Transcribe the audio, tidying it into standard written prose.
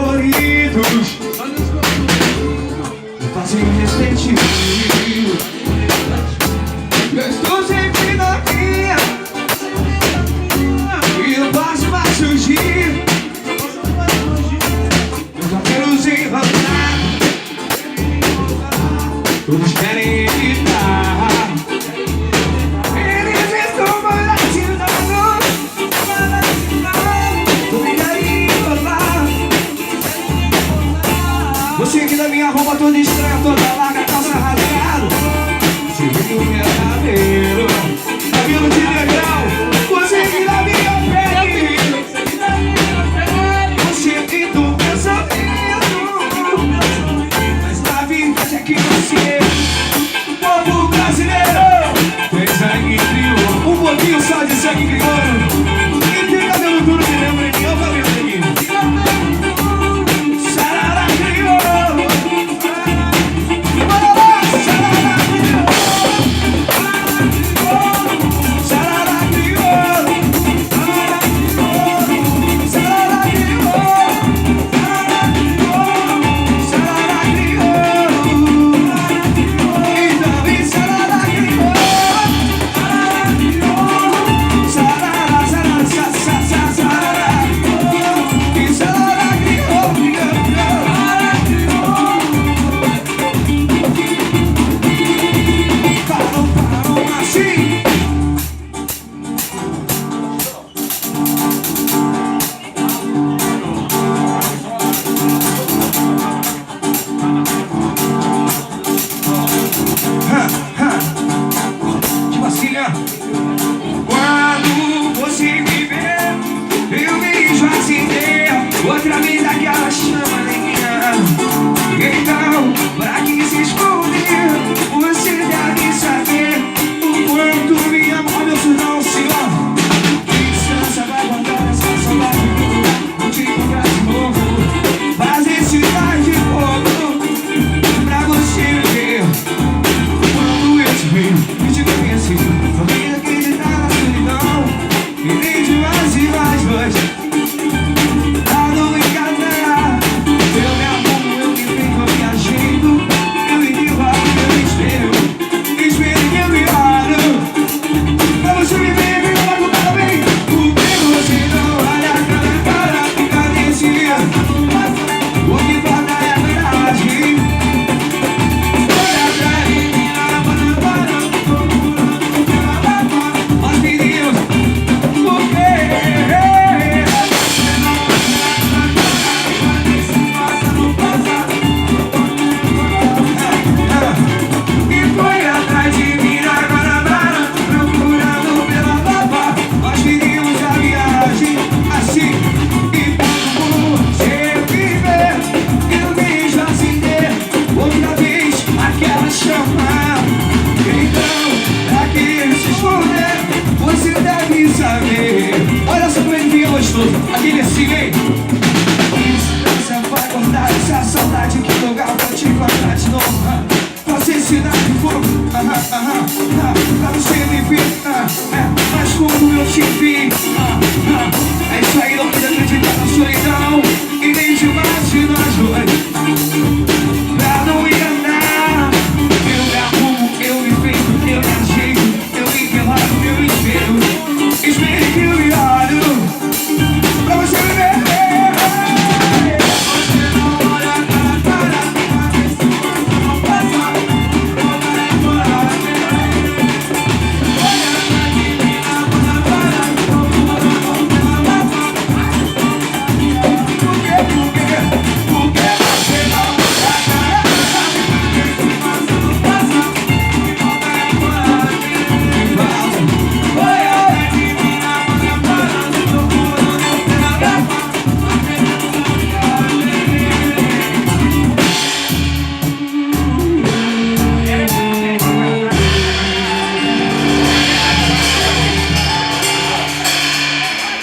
coloridos fazem refletir. Eu estou sempre novinha e eu passo pra surgir. Eu só quero se enrolar, todos querem evitar. Eles estão volatilizando, tô ligado enrolar. Você que da minha roupa toda estranha, toda larga, calça rasgada. Você vê o meu cabelo, cabelo de negrão. Você que da minha pele, você que do pensamento. Mas na verdade é que você, o povo brasileiro, tem sangue crioulo, um pouquinho só de sangue crioulo. E tem cabelo duro que lembra de meu cabelo aqui. Sarará crioulo, bora lá, sarará crioulo. Sarará crioulo, sarará crioulo, sarará crioulo. Então vem sarará crioulo, sarará, sarará, sarará, sarará, e sarará crioulo. Parou, assim. Tipo assim, ó. Quando você me vê, eu vejo acender outra vez aquela chama